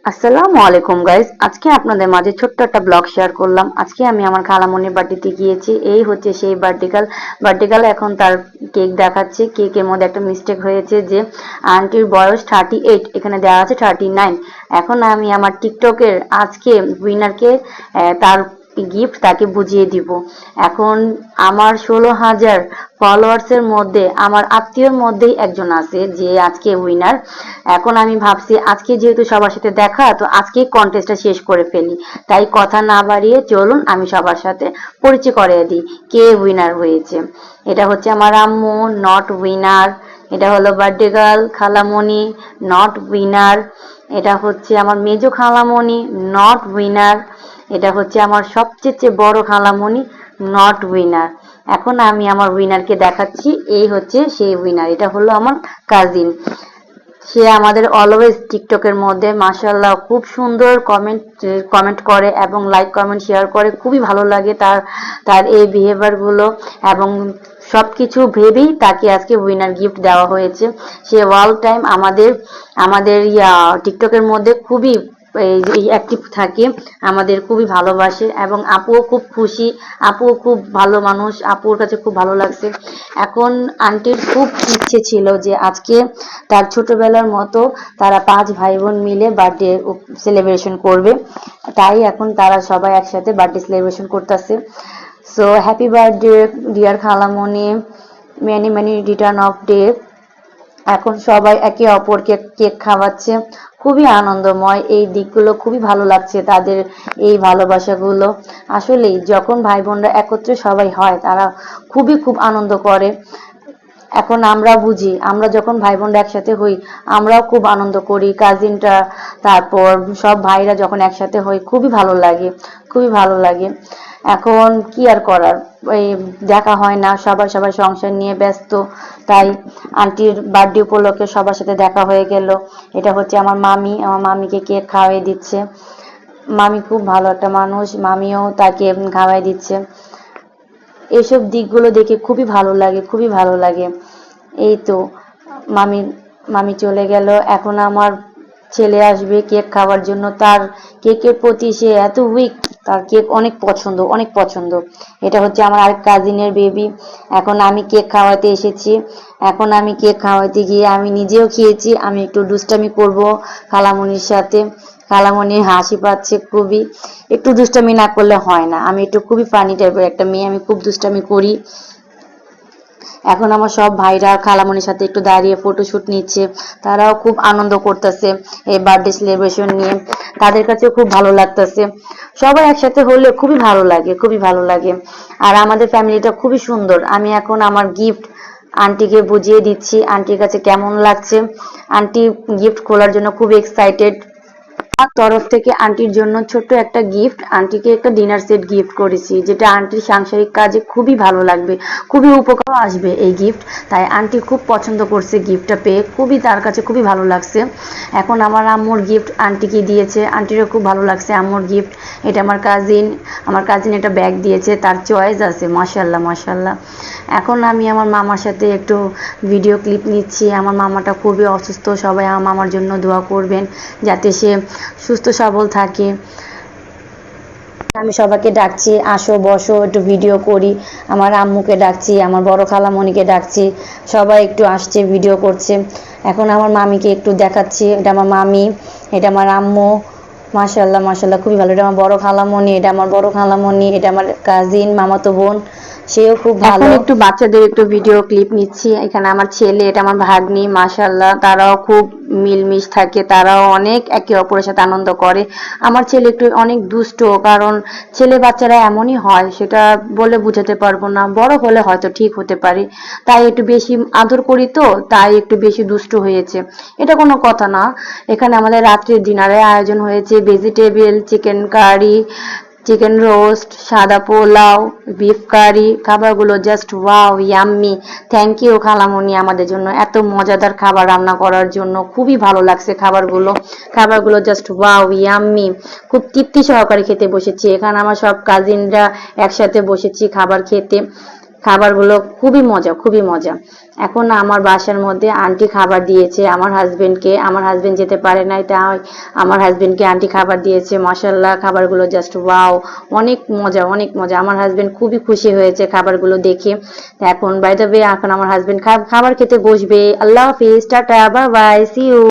আসসালামু আলাইকুম গাইস, আজকে আপনাদের মাঝে ছোট্ট একটা ব্লগ শেয়ার করলাম। আজকে আমি আমার খালামণির বার্থডেতে গিয়েছি। এই হচ্ছে সেই বার্থডে গার্ল এখন তার কেক দেখাচ্ছে। কেকের মধ্যে একটা মিস্টেক হয়েছে যে আন্টির বয়স 38, এখানে দেওয়া আছে 39। এখন আমি আমার টিকটকের আজকে উইনারকে তার গিফট তাকে বুঝিয়ে দিব। এখন আমার 16,000 ফলোয়ার্সের মধ্যে আমার আত্মীয়র মধ্যেই একজন আছে যে আজকে উইনার। এখন আমি ভাবছি আজকে যেহেতু সবার সাথে দেখা, তো আজকেই কন্টেস্টটা শেষ করে ফেলি। তাই কথা না বাড়িয়ে চলুন আমি সবার সাথে পরিচয় করিয়ে দিই কে উইনার হয়েছে। এটা হচ্ছে আমার আম্মু, নট উইনার। এটা হলো বার্থডে গার্ল খালামণি, নট উইনার। এটা হচ্ছে আমার মেজো খালামণি, নট উইনার। এটা হচ্ছে আমার সবচেয়ে বড় খালামণি, নট উইনার। এখন আমি আমার উইনারকে দেখাচ্ছি। এই হচ্ছে সেই উইনার, এটা হলো আমার কাজিন। সে আমাদের অলওয়েজ টিকটকের মধ্যে মাশাআল্লাহ খুব সুন্দর কমেন্ট করে এবং লাইক কমেন্ট শেয়ার করে। খুবই ভালো লাগে তার তার এই বিহেভিয়ার গুলো এবং সবকিছু ভেবেই তাকে আজকে উইনার গিফট দেওয়া হয়েছে। সে অল টাইম আমাদের আমাদের টিকটকের মধ্যে খুবই এই অ্যাক্টিভ থাকে, আমাদের খুবই ভালোবাসে এবং আপুও খুব খুশি। আপুও খুব ভালো মানুষ, আপুর কাছে খুব ভালো লাগছে। এখন আন্টির খুব ইচ্ছে ছিল যে আজকে তার ছোটবেলার মতো তারা 5 ভাই বোন মিলে বার্থডে সেলিব্রেশন করবে। তাই এখন তারা সবাই একসাথে বার্থডে সেলিব্রেশন করতেছে। সো হ্যাপি বার্থডে ডিয়ার খালামণি, many many return of day. এখন সবাই একে অপরকে কেক খাওয়াচ্ছে। খুবই আনন্দময় এই দিকগুলো, খুবই ভালো লাগছে তাদের এই ভালোবাসাগুলো। আসলেই যখন ভাই বোনরা একত্রে সবাই হয় তারা খুব আনন্দ করে। এখন আমরা বুঝি, আমরা যখন ভাই বোনরা একসাথে হই আমরাও খুব আনন্দ করি। কাজিনটা, তারপর সব ভাইরা যখন একসাথে হই খুবই ভালো লাগে, খুবই ভালো লাগে। এখন কি আর করার, এই দেখা হয় না, সবাই সবাই সংসার নিয়ে ব্যস্ত। তাই আন্টির বার্থডে উপলক্ষে সবার সাথে দেখা হয়ে গেল। এটা হচ্ছে আমার মামি, আমার মামিকে কেক খাওয়াই দিচ্ছে। মামি খুব ভালো একটা মানুষ, মামিও তাকে খাওয়াই দিচ্ছে। এইসব দিকগুলো দেখে খুবই ভালো লাগে, খুবই ভালো লাগে। এই তো মামি মামি চলে গেল। এখন আমার ছেলে আসবে কেক খাওয়ার জন্য। তার কেকের প্রতি সে এত উইক, তার কেক অনেক পছন্দ, অনেক পছন্দ। এটা হচ্ছে আমার আরেক কাজিনের বেবি। এখন আমি কেক খাওয়াতে এসেছি। এখন আমি কেক খাওয়াতে গিয়ে আমি নিজেও খেয়েছি। আমি একটু দুষ্টামি করব খালামণির সাথে। খালামণি হাসি পাচ্ছে খুবই। একটু দুষ্টামি না করলে হয় না, আমি একটু খুবই ফানি টাইপের একটা মেয়ে, আমি খুব দুষ্টামি করি। এখন আমার সব ভাইরা খালামণির সাথে একটু দাঁড়িয়ে ফটোশুট নিচ্ছে। তারাও খুব আনন্দ করতেছে এই বার্থডে সেলিব্রেশন নিয়ে। তাদের কাছে খুব ভালো লাগতেছে। সবাই একসাথে হলে খুবই ভালো লাগে, খুবই ভালো লাগে। আর আমাদের ফ্যামিলিটা খুবই সুন্দর। আমি এখন আমার গিফট আন্টিকে বুঝিয়ে দিচ্ছি আন্টির কাছে কেমন লাগছে। আন্টি গিফট খোলার জন্য খুব এক্সাইটেড। আমার তরফ থেকে আন্টির জন্য ছোট্ট একটা গিফট, আন্টিকে একটা ডিনার সেট গিফট করেছি, যেটা আন্টির সাংসারিক কাজে খুবই ভালো লাগবে, খুবই উপকার আসবে এই গিফট। তাই আন্টি খুব পছন্দ করছে গিফটটা পেয়ে, খুবই তার কাছে খুবই ভালো লাগছে। এখন আমার আম্মুর গিফট আন্টিকে দিয়েছে, আন্টিরও খুব ভালো লাগছে আম্মুর গিফট। এটা আমার কাজিন একটা ব্যাগ দিয়েছে, তার চয়েস আছে, মাশাল্লাহ মাশাল্লাহ। এখন আমি আমার মামার সাথে একটু ভিডিও ক্লিপ নিচ্ছি। আমার মামাটা খুবই অসুস্থ, সবাই আমার মামার জন্য দোয়া করবেন যাতে সে সুস্থ সবল থাকে। আমি সবাইকে ডাকছি, আসো বসো একটু ভিডিও করি। আমার আম্মুকে ডাকছি, আমার বড় খালামণিকে ডাকছি, সবাই একটু আসছে, ভিডিও করছে। এখন আমার মামিকে একটু দেখাচ্ছি, এটা আমার মামি, এটা আমার আম্মু। মাশাল্লাহ মাশাল্লাহ, খুবই ভালো। এটা আমার বড় খালামণি, এটা আমার বড় খালামণি, এটা আমার কাজিন মামাতো বোন, সেও খুব ভালো। এখন একটু বাচ্চাদের একটু ভিডিও ক্লিপ নিচ্ছি। এখানে আমার ছেলে, এটা আমার ভাগ্নি, মাশাল্লাহ তারাও খুব মিলমিশ থাকে, তারাও অনেক একে অপরের সাথে আনন্দ করে। আমার ছেলে একটু অনেক দুষ্ট, কারণ ছেলে বাচ্চারা এমনই হয়, সেটা বলে বুঝাতে পারবো না, বড় হলে হয়তো ঠিক হতে পারে। তাই একটু বেশি আদর করি, তো তাই একটু বেশি দুষ্ট হয়েছে, এটা কোনো কথা না। এখানে আমাদের রাত্রির ডিনারের আয়োজন হয়েছে vegetable chicken curry, chicken roast, সাদা পোলাও, বিফ কারি। খাবারগুলো just wow, yummy. Thank you খালামণি আমাদের জন্য এত মজাদার খাবার রান্না করার জন্য। খুবই ভালো লাগছে খাবারগুলো, খাবারগুলো জাস্ট ওয়াও, ইয়াম্মি। খুব তৃপ্তি সহকারে খেতে বসেছি। এখানে আমার সব কাজিনরা একসাথে বসেছি খাবার খেতে। খাবারগুলো খুবই মজা, খুবই মজা। এখন আমার বাসার মধ্যে আন্টি খাবার দিয়েছে আমার হাজবেন্ডকে, আমার হাজবেন্ড যেতে পারে নাই, তাই আমার হাজবেন্ডকে আন্টি খাবার দিয়েছে। মাশাআল্লাহ, খাবারগুলো জাস্ট ওয়াও, অনেক মজা, অনেক মজা। আমার হাজবেন্ড খুবই খুশি হয়েছে খাবারগুলো দেখে। এখন বাই দ্য ওয়ে, এখন আমার হাজবেন্ড খাবার খেতে বসবে। আল্লাহ হাফিজ, tata, bye bye, see you.